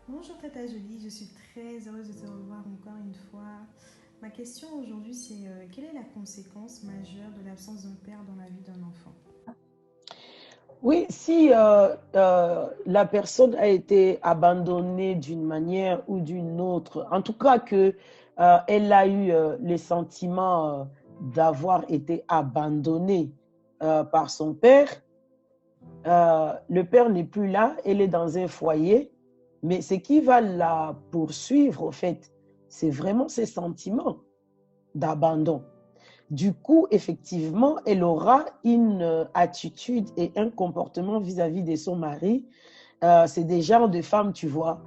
Bonjour Tata Jolie, je suis très heureuse de te revoir encore une fois. Ma question aujourd'hui c'est quelle est la conséquence majeure de l'absence d'un père dans la vie d'un enfant? Oui, si la personne a été abandonnée d'une manière ou d'une autre, en tout cas que elle a eu les sentiments d'avoir été abandonnée par son père, le père n'est plus là, elle est dans un foyer, mais ce qui va la poursuivre, au fait, c'est vraiment ses sentiments d'abandon. Du coup, effectivement, elle aura une attitude et un comportement vis-à-vis de son mari. C'est des genres de femmes, tu vois,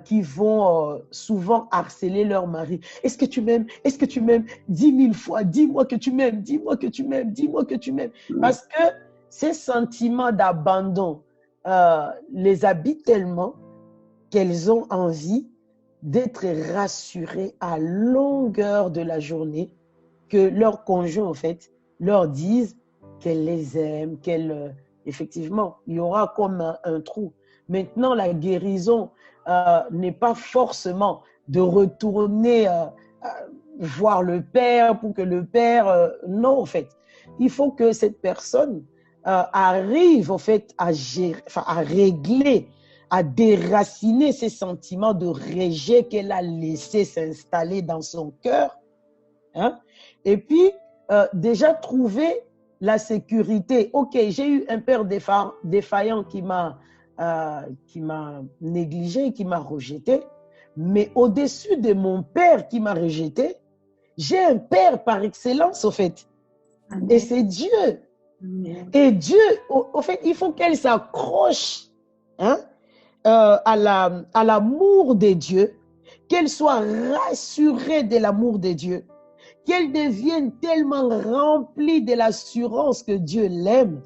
qui vont souvent harceler leur mari. Est-ce que tu m'aimes? Est-ce que tu m'aimes? 10 000 fois, dis-moi que tu m'aimes, dis-moi que tu m'aimes, dis-moi que tu m'aimes. Parce que ces sentiments d'abandon les habitent tellement qu'elles ont envie d'être rassurées à longueur de la journée, que leur conjoint, en fait, leur dise qu'elle les aime, effectivement, il y aura comme un trou. Maintenant, la guérison n'est pas forcément de retourner voir le père pour que le père... non, en fait. Il faut que cette personne arrive, en fait, à gérer, enfin, à régler, à déraciner ces sentiments de rejet qu'elle a laissé s'installer dans son cœur. Hein? Et puis, déjà trouver la sécurité. Ok, j'ai eu un père défaillant qui m'a négligé, qui m'a rejeté, mais au-dessus de mon père qui m'a rejeté, j'ai un père par excellence, au fait. Et Amen. c'est Dieu. Amen. Et Dieu, au fait, il faut qu'elle s'accroche, hein, à l'amour de Dieu, qu'elle soit rassurée de l'amour de Dieu, qu'elle devienne tellement remplie de l'assurance que Dieu l'aime,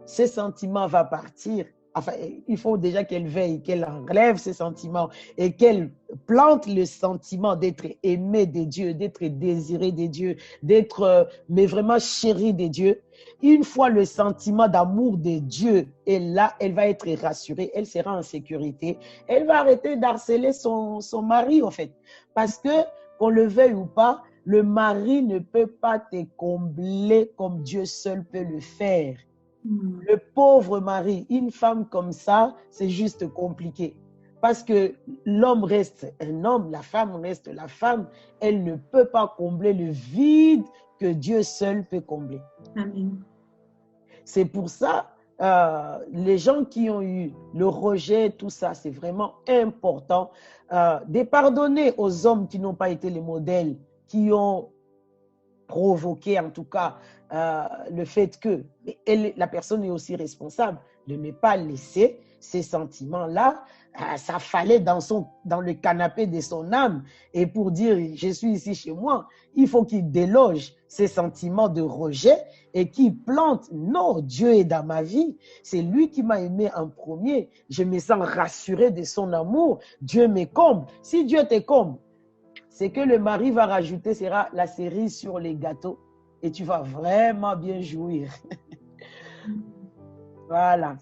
ces sentiments vont partir. Enfin, il faut déjà qu'elle veille, qu'elle enlève ces sentiments et qu'elle plante le sentiment d'être aimée de Dieu, d'être désirée de Dieu, d'être, mais vraiment chérie de Dieu. Une fois le sentiment d'amour de Dieu est là, elle va être rassurée, elle sera en sécurité. Elle va arrêter d'harceler son mari, en fait. Parce que, qu'on le veuille ou pas, le mari ne peut pas te combler comme Dieu seul peut le faire. Mm. Le pauvre mari, une femme comme ça, c'est juste compliqué. Parce que l'homme reste un homme, la femme reste la femme. Elle ne peut pas combler le vide que Dieu seul peut combler. Amen. C'est pour ça, les gens qui ont eu le rejet, tout ça, c'est vraiment important de pardonner aux hommes qui n'ont pas été les modèles, qui ont provoquer en tout cas le fait que la personne est aussi responsable de ne pas laisser ces sentiments-là s'affaler dans le canapé de son âme. Et pour dire, je suis ici chez moi, il faut qu'il déloge ces sentiments de rejet et qu'il plante, non, Dieu est dans ma vie. C'est lui qui m'a aimé en premier. Je me sens rassuré de son amour. Dieu me comble. Si Dieu te comble, ce que le mari va rajouter sera la cerise sur les gâteaux et tu vas vraiment bien jouir. Voilà.